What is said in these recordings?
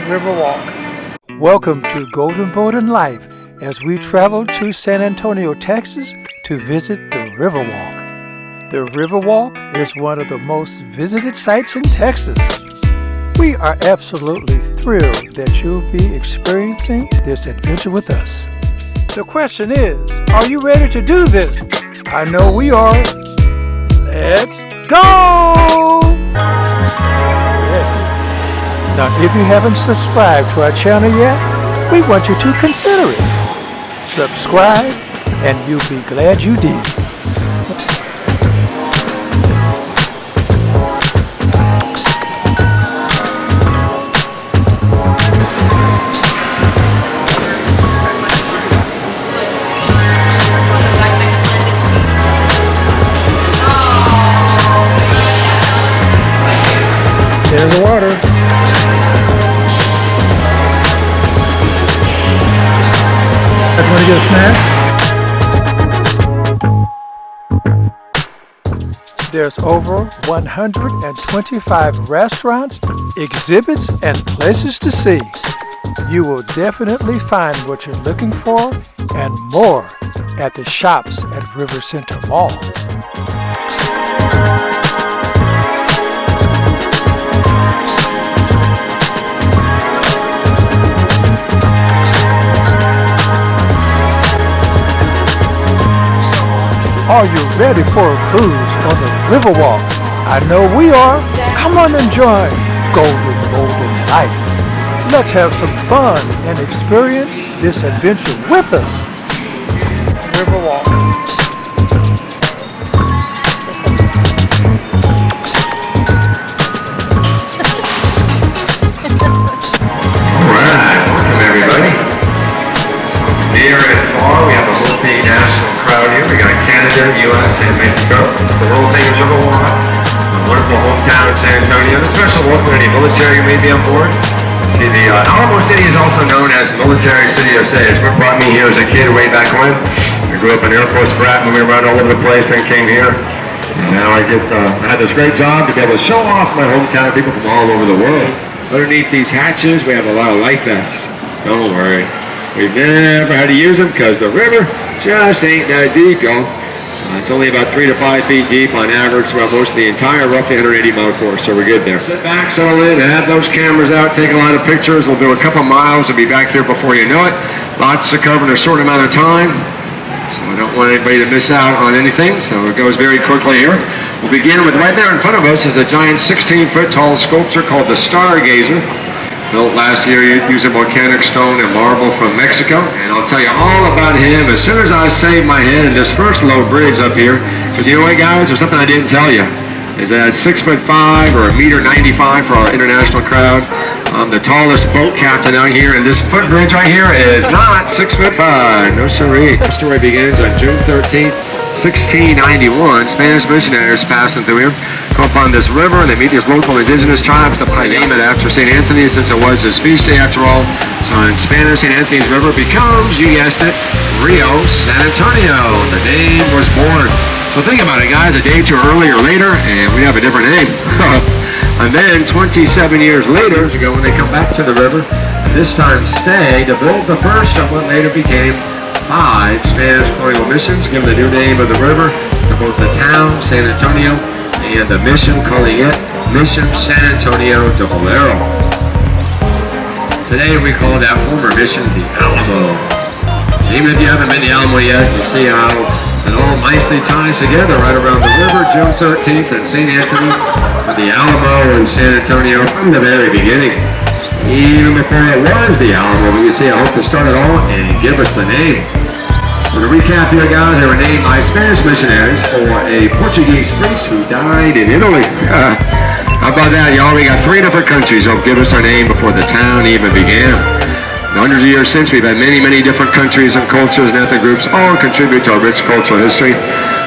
Riverwalk. Welcome to Golden Bolden Life as we travel to San Antonio, Texas to visit the Riverwalk. The Riverwalk is one of the most visited sites in Texas. We are absolutely thrilled that you'll be experiencing this adventure with us. The question is, are you ready to do this? I know we are. Let's go! Now, if you haven't subscribed to our channel yet, we want you to consider it. Subscribe, and you'll be glad you did. There's the water. Want to get a snack? There's over 125 restaurants, exhibits, and places to see. You will definitely find what you're looking for and more at the shops at River Center Mall. Are you ready for a cruise on the Riverwalk? I know we are. Come on and join Golden Bolden Life. Let's have some fun and experience this adventure with us. Riverwalk. All right, welcome everybody. Here at Bar, we have a multinational crowd here. We got Canada, U.S., and Mexico. The whole thing is Riverwalk, a wonderful hometown of San Antonio. A special welcome to any military who may be on board. See, the Alamo City is also known as Military City USA. It's what brought me here as a kid way back when. I grew up an Air Force brat, moving around all over the place, then came here. And now I had this great job to be able to show off my hometown to people from all over the world. Underneath these hatches, we have a lot of life vests. Don't worry. We've never had to use them because the river just ain't that deep, y'all. It's only about 3 to 5 feet deep on average throughout most of the entire roughly 180-mile course, so we're good there. Sit back, settle in, have those cameras out, take a lot of pictures. We'll do a couple miles. We'll be back here before you know it. Lots to cover in a short amount of time, so I don't want anybody to miss out on anything, so it goes very quickly here. We'll begin with right there in front of us is a giant 16-foot tall sculpture called the Stargazer. Built last year using volcanic stone and marble from Mexico. And I'll tell you all about him as soon as I save my head in this first low bridge up here. Because you know what, guys, there's something I didn't tell you. Is that 6'5" or 1.95 m for our international crowd. I'm the tallest boat captain out here, and this footbridge right here is not 6'5". No siree. The story begins on June 13th, 1691. Spanish missionaries passing through here come upon this river, and they meet these local indigenous tribes that I name it after St. Anthony since it was his feast day after all. So in Spanish, St. Anthony's River becomes, you guessed it, Rio San Antonio. The name was born. So think about it, guys, a day too early or later, and we have a different name. And then 27 years later, when they come back to the river, and this time stay to build the first of what later became 5 Spanish colonial missions, giving the new name of the river to both the town, San Antonio, and the mission, calling it Mission San Antonio de Valero. Today we call that former mission the Alamo. Even if you haven't been to the Alamo yet, you'll see how it all nicely ties together right around the river, June 13th and St. Anthony, with the Alamo and San Antonio from the very beginning. Even before it was the Alamo, but you see, I hope to start it all and give us the name. So to recap here, guys, they were named by Spanish missionaries for a Portuguese priest who died in Italy. How about that, y'all? We got 3 different countries that give us our name before the town even began. Hundreds of years since, we've had many, many different countries and cultures and ethnic groups all contribute to our rich cultural history.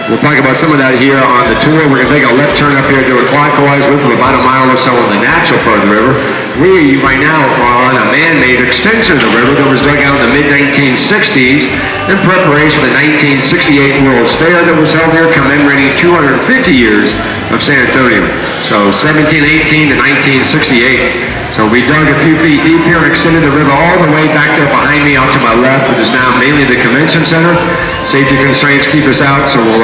We'll talk about some of that here on the tour. We're going to take a left turn up here, do a clockwise loop of about a mile or so on the natural part of the river. We, right now, are on a man-made extension of the river that was dug out in the mid-1960s in preparation for the 1968 World's Fair that was held here commemorating 250 years of San Antonio. So 1718 to 1968. So we dug a few feet deep here, extended the river all the way back there behind me out to my left, which is now mainly the convention center. Safety constraints keep us out, so we'll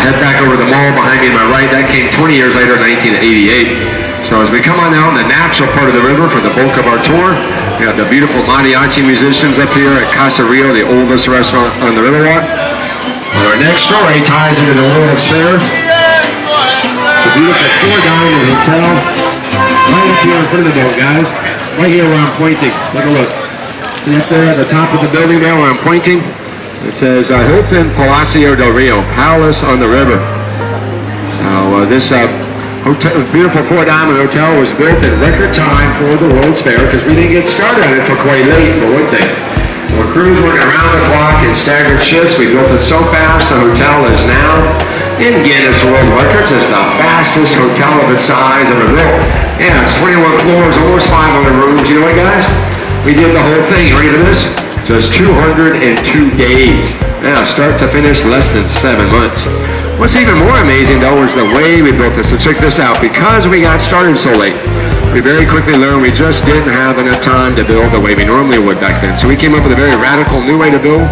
head back over the mall behind me to my right. That came 20 years later in 1988. So as we come on out in the natural part of the river for the bulk of our tour, we have the beautiful mariachi musicians up here at Casa Rio, the oldest restaurant on the Riverwalk. And our next story ties into the World's Fair. It's a beautiful four-diamond hotel right up here in front of the boat, guys. Right here where I'm pointing. Take a look. See up there at the top of the building there where I'm pointing? It says Hilton Palacio del Rio, Palace on the River. So this beautiful four-diamond hotel was built in record time for the World's Fair because we didn't get started on it until quite late, for one thing. So our crews working around the clock in staggered shifts. We built it so fast, the hotel is now in Guinness World Records as the fastest hotel of its size ever built. Yeah, it's 21 floors, almost 500 rooms. You know what, guys? We did the whole thing. You ready for this? Just 202 days. Yeah, start to finish, less than 7 months. What's even more amazing, though, is the way we built this. So check this out. Because we got started so late, we very quickly learned we just didn't have enough time to build the way we normally would back then. So we came up with a very radical new way to build.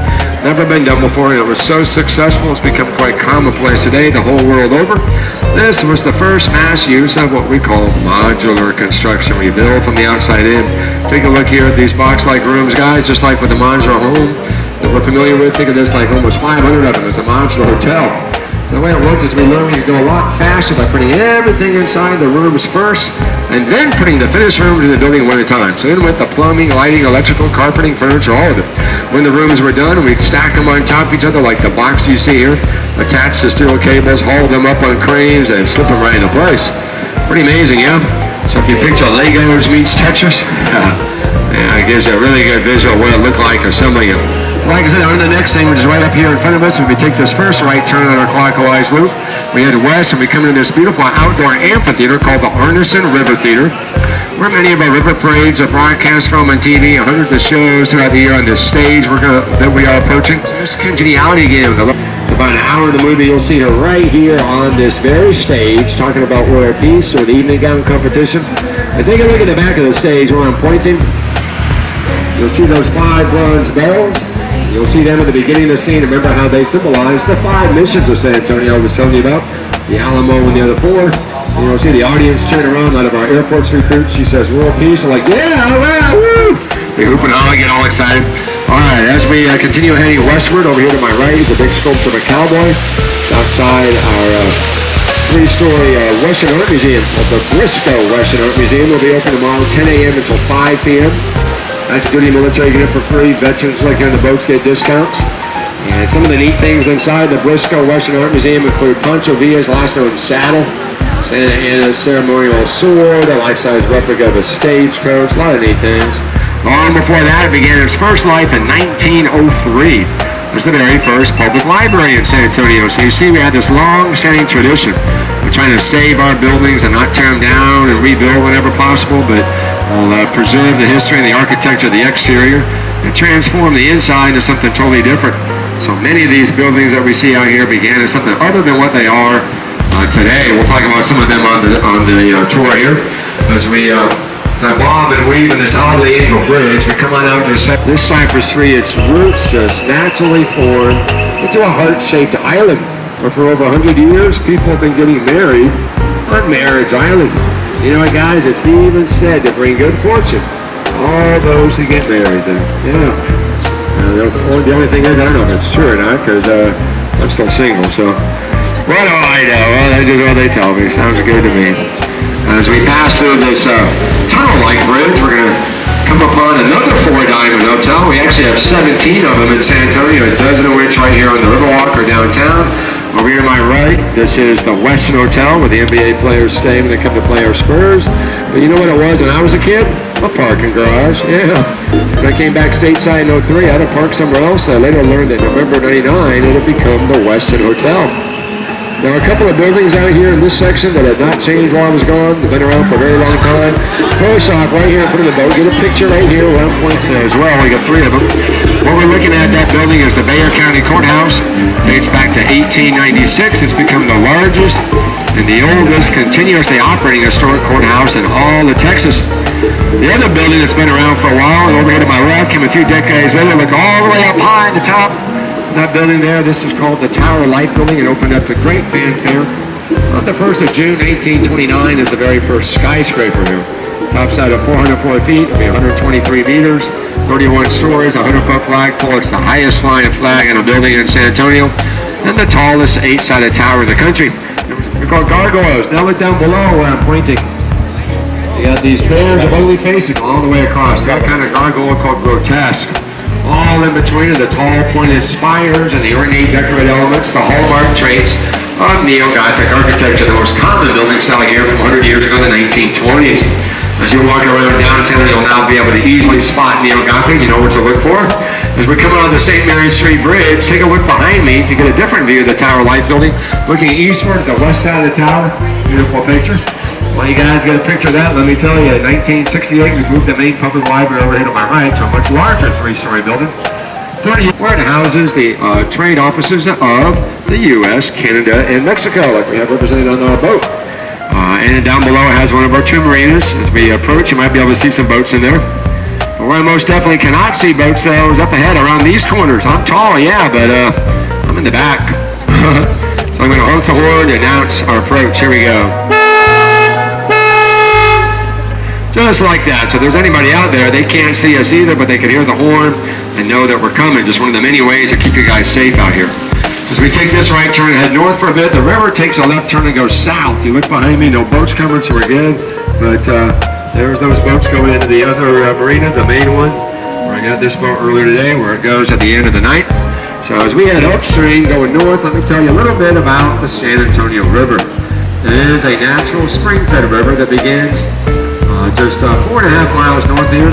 Never been done before, and it was so successful, it's become quite commonplace today, the whole world over. This was the first mass use of what we call modular construction. We build from the outside in. Take a look here at these box-like rooms, guys, just like with the modular home that we're familiar with. Think of this like almost 500 of them as a modular hotel. So the way it worked is we learned we could go a lot faster by putting everything inside the rooms first and then putting the finished rooms in the building one at a time. So in with the plumbing, lighting, electrical, carpeting, furniture, all of it. When the rooms were done, we'd stack them on top of each other like the box you see here, attached to steel cables, haul them up on cranes, and slip them right into place. Pretty amazing, yeah? So if you picture Legos meets Tetris, yeah, it gives you a really good visual of what it looked like assembling it. Like I said, on to the next thing, which is right up here in front of us. When we take this first right turn on our clockwise loop, we head west and we come into this beautiful outdoor amphitheater called the Arneson River Theater, where many of our river parades are broadcast from on TV, hundreds of shows throughout the year on this stage that we are approaching. This congeniality game, about an hour in the movie, you'll see her right here on this very stage talking about War and Peace or the evening gown competition. And take a look at the back of the stage where I'm pointing. You'll see those 5 bronze bells. You'll see them at the beginning of the scene. Remember how they symbolize the 5 missions of San Antonio I was telling you about. The Alamo and the other 4. And you'll see the audience cheering around out of our Air Force recruits. She says, "World Peace." I'm like, yeah, all right, woo! They hoop and holler, get all excited. All right, as we continue heading westward, over here to my right is a big sculpture of a cowboy. Outside our 3-story Western Art Museum, the Briscoe Western Art Museum, will be open tomorrow 10 a.m. until 5 p.m. Active duty military get it for free. Veterans like here in the boats get discounts. And some of the neat things inside the Briscoe Western Art Museum include Pancho Villa's last known saddle, Santa Anna's ceremonial sword, a life-size replica of a stagecoach, a lot of neat things. Long before that, it began its first life in 1903. It was the very first public library in San Antonio. So you see we had this long-standing tradition. We're trying to save our buildings and not tear them down and rebuild whenever possible, but we'll preserve the history and the architecture of the exterior and transform the inside into something totally different. So many of these buildings that we see out here began as something other than what they are today. We'll talk about some of them on the tour here as we bob and weave in this oddly angled bridge. We come on out to this cypress tree. Its roots just naturally formed into a heart-shaped island. Where for over 100 years, people have been getting married on Marriage Island. You know what, guys? It's even said to bring good fortune all those who get married there. Yeah. The only thing is, I don't know if it's true or not, because I'm still single, so what do I know? Well, that's just what they tell me. Sounds good to me. As we pass through this tunnel-like bridge, we're going to come upon another 4-diamond hotel. We actually have 17 of them in San Antonio, a dozen of which right here on the Riverwalk or downtown. Over here to my right, this is the Westin Hotel where the NBA players stay when they come to play our Spurs. But you know what it was when I was a kid? A parking garage, yeah. When I came back stateside in 03, I had to park somewhere else. I later learned that in November 99, it had become the Westin Hotel. Now, a couple of buildings out here in this section that had not changed while I was gone. They've been around for a very long time. First off, right here in front of the boat, get a picture right here where I'm pointing at as well. We got 3 of them. What we're looking at, that building is the Bayer County Courthouse. Dates back to 1896. It's become the largest and the oldest continuously operating historic courthouse in all of Texas. The other building that's been around for a while, and over here to my left, came a few decades later, look all the way up high at the top. That building there, this is called the Tower Life Building. It opened up to great fanfare. On the 1st of June, 1829 is the very first skyscraper here. Topside of 404 feet, it'll be 123 meters, 31 stories, 100-foot flagpole. It's the highest flying flag in a building in San Antonio, and the tallest 8-sided tower in the country. They're called gargoyles. Now look down below where I'm pointing. You got these pairs of ugly faces all the way across. That kind of gargoyle called grotesque. All in between are the tall pointed spires and the ornate decorated elements, the hallmark traits of neo-Gothic architecture, the most common building style here from 100 years ago in the 1920s. As you walk around downtown, you'll now be able to easily spot neo-Gothic. You know what to look for. As we come out of the St. Mary's Street Bridge, take a look behind me to get a different view of the Tower Life Building. Looking eastward at the west side of the tower. Beautiful picture. While you guys get a picture of that, let me tell you, in 1968, we moved the main public library over here to my right to a much larger 3-story building. Where it houses the trade offices of the U.S., Canada, and Mexico, like we have represented on our boat. And down below it has one of our two marinas. As we approach, you might be able to see some boats in there. But where I most definitely cannot see boats, though, is up ahead around these corners. I'm tall, yeah, but I'm in the back. So I'm going to honk the horn to announce our approach. Here we go. Just like that. So if there's anybody out there, they can't see us either, but they can hear the horn and know that we're coming. Just one of the many ways to keep you guys safe out here. As we take this right turn and head north for a bit, the river takes a left turn and goes south. You look behind me, no boats coming, so we're good. But there's those boats going into the other marina, the main one, where I got this boat earlier today, where it goes at the end of the night. So as we head upstream, going north, let me tell you a little bit about the San Antonio River. It is a natural spring-fed river that begins just 4.5 miles north here.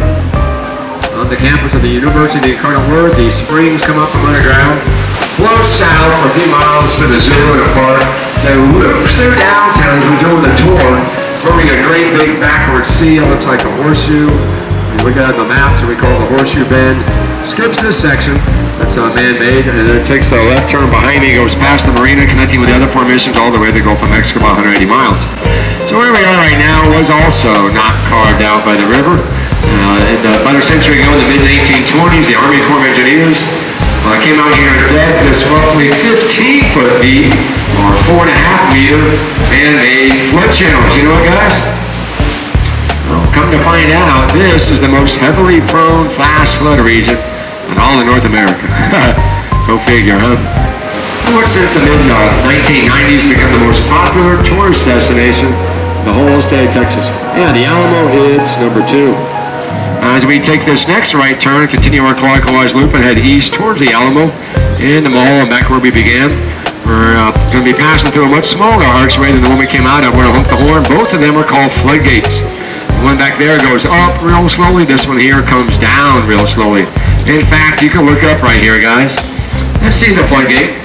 On the campus of the University of the Incarnate Word, these springs come up from underground, flow south for a few miles to the zoo and a park, then loops through downtown as we're doing the tour, forming a great big backward C. It looks like a horseshoe. We look at the maps that we call the Horseshoe Bend. Skips this section, that's man-made, and then it takes the left turn behind me, goes past the marina, connecting with the other formations all the way to the Gulf of Mexico, about 180 miles. So where we are right now was also not carved out by the river. About a century ago in the mid-1820s, the Army Corps of Engineers came out here and dug this roughly 15-foot deep, or 4.5-meter man-made flood channels. You know what, guys? Well, come to find out, this is the most heavily prone flash flood region in all of North America. Go figure, huh? Well, since the mid-1990s, become the most popular tourist destination in the whole state of Texas. Yeah, the Alamo is number 2. As we take this next right turn, continue our clockwise loop and head east towards the Alamo and the mall and back where we began. We're going to be passing through a much smaller archway than the one we came out of. We're going to honk the horn. Both of them are called floodgates. The one back there goes up real slowly. This one here comes down real slowly. In fact, you can look up right here, guys, and see the floodgate.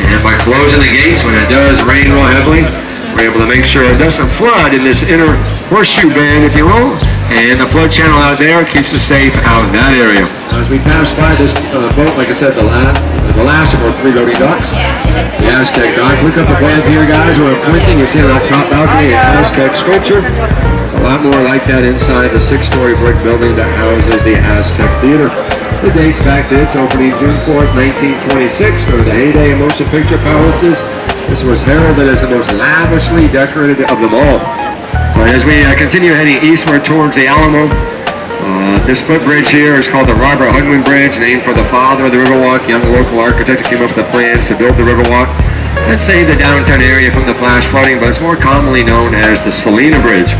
And by closing the gates, when it does rain real heavily, we're able to make sure it doesn't flood in this inner horseshoe band, if you will. And the flood channel out there keeps us safe out in that area. As we pass by this boat, like I said, the last of our 3 loading docks, the Aztec dock. Look up above here, guys, where I'm pointing. You see on that top balcony an Aztec sculpture. It's a lot more like that inside the 6-story brick building that houses the Aztec Theater. It dates back to its opening June 4th, 1926, during the heyday of motion picture palaces. This was heralded as the most lavishly decorated of them all. As we continue heading eastward towards the Alamo, this footbridge here is called the Robert Hudwin Bridge, named for the father of the Riverwalk, young local architect who came up with the plans to build the Riverwalk and save the downtown area from the flash flooding, but it's more commonly known as the Selena Bridge.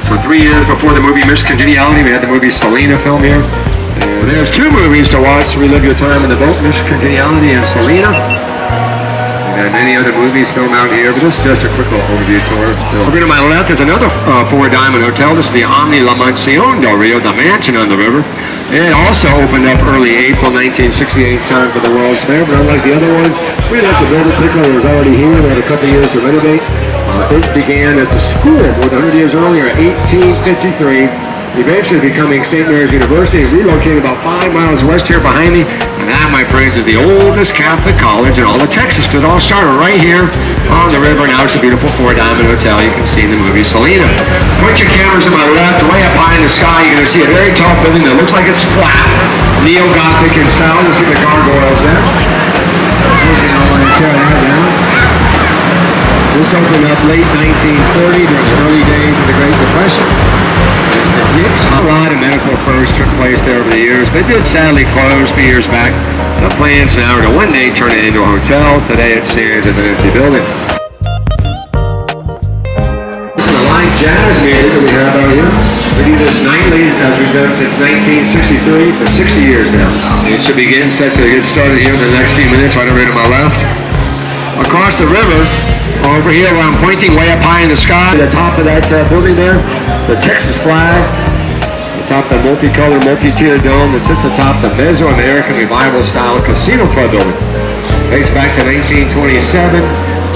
So 3 years before the movie Miss Congeniality, we had the movie Selena film here. And there's 2 movies to watch to relive your time in the boat, Miss Congeniality and Selena. And many other movies filmed out here, but this is just a quick little overview tour. Over to my left is another 4-diamond hotel. This is the Omni La Mansión del Rio, the mansion on the river. It also opened up early April 1968, time for the World's Fair, but unlike the other one, we left the building quickly. It was already here. We had a couple years to renovate. It began as a school more than 100 years earlier, 1853, eventually becoming St. Mary's University, and relocated about 5 miles west here behind me. And that, my friends, is the oldest Catholic college in all of Texas. It all started right here on the river. Now it's a beautiful 4-diamond hotel. You can see in the movie Selena. Point your cameras to my left, way up high in the sky. You're going to see a very tall building that looks like it's flat, neo-Gothic in style. You see the gargoyles there. This opened up late 1940 during the early days of the Great Depression. A lot of medical affairs took place there over the years. They did sadly close a few years back. The plans now are to one day turn it into a hotel. Today it stands as an empty building. This is the live jazz music that we have out here. We do this nightly, as we've done since 1963 for 60 years now. It should begin, set to get started here in the next few minutes, right over to my left. Across the river, over here where I'm pointing way up high in the sky, at the top of that building there, the Texas flag, atop the multicolored, multi-tiered dome that sits atop the Mesoamerican Revival-style casino club building. Dates back to 1927,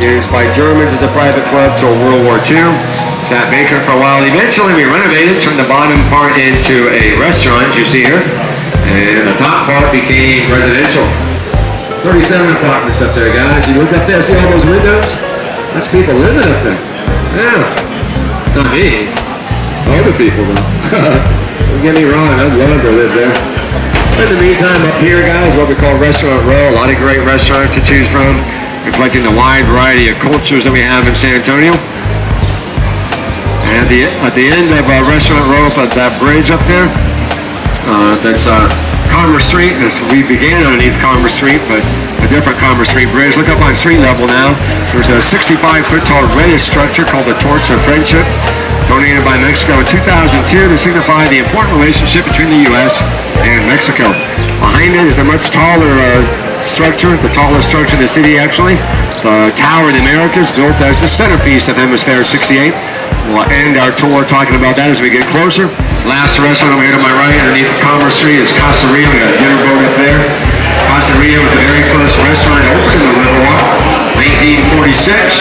used by Germans as a private club till World War II. Sat vacant for a while. Eventually we renovated, turned the bottom part into a restaurant, you see here, and the top part became residential. 37 apartments up there, guys. You look up there, see all those windows? That's people living up there. Yeah. Not me. Other people, though. Don't get me wrong, I'd love to live there. In the meantime, up here, guys, what we call Restaurant Row. A lot of great restaurants to choose from, reflecting the wide variety of cultures that we have in San Antonio. And at the end of Restaurant Row, up at that bridge up there, that's Commerce Street. We began underneath Commerce Street, but a different Commerce Street bridge. Look up on street level now. There's a 65-foot tall reddish structure called the Torch of Friendship, donated by Mexico in 2002 to signify the important relationship between the U.S. and Mexico. Behind it is a much taller structure, the tallest structure in the city actually, the Tower of the Americas, built as the centerpiece of Hemisphere 68. We'll end our tour talking about that as we get closer. This last restaurant over here to my right, underneath Commerce Street, is Casa Rio. We got a dinner boat up there. Casa Rio was the very first restaurant opened in the Riverwalk, 1946.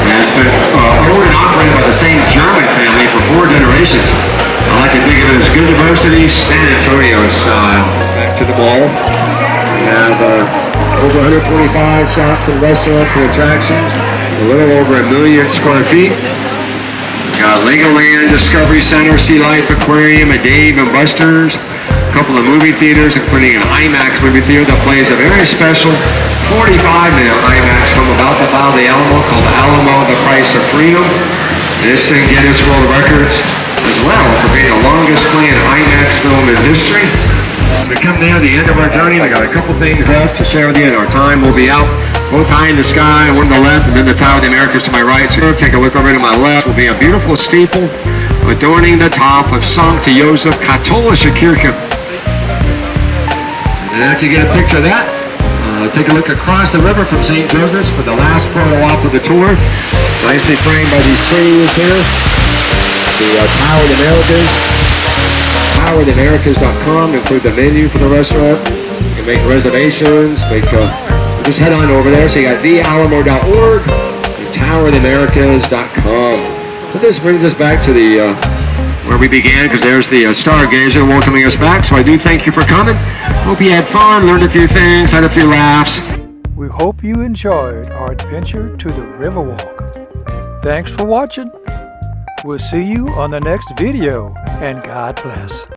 And it's been owned and operated by the same German family for 4 generations. I like to think of it as good diversity, San Antonio style. Back to the mall. We have over 125 shops and restaurants and attractions. A little over 1 million square feet. Got Legoland, Discovery Center, Sea Life Aquarium, a Dave and Buster's, a couple of movie theaters, including an IMAX movie theater that plays a very special 45-minute IMAX film about the Battle of the Alamo called Alamo, The Price of Freedom. And it's in Guinness World Records as well for being the longest playing IMAX film in history. As we come near the end of our journey, we got a couple things left to share with you, and our time will be out. Both high in the sky, one to the left, and then the Tower of the Americas to my right. So take a look over to my left. Will be a beautiful steeple adorning the top of St. Joseph Katholische Kirche. And after you get a picture of that, take a look across the river from St. Joseph's for the last photo op of the tour. Nicely framed by these trees here. The Tower of the Americas. TowerOfTheAmericas.com include the menu for the restaurant. You can make reservations, just head on over there. So you got thealamo.org and TowerOfTheAmericas.com. But this brings us back to the where we began, because there's the stargazer welcoming us back. So I do thank you for coming. Hope you had fun, learned a few things, had a few laughs. We hope you enjoyed our adventure to the Riverwalk. Thanks for watching. We'll see you on the next video, and God bless.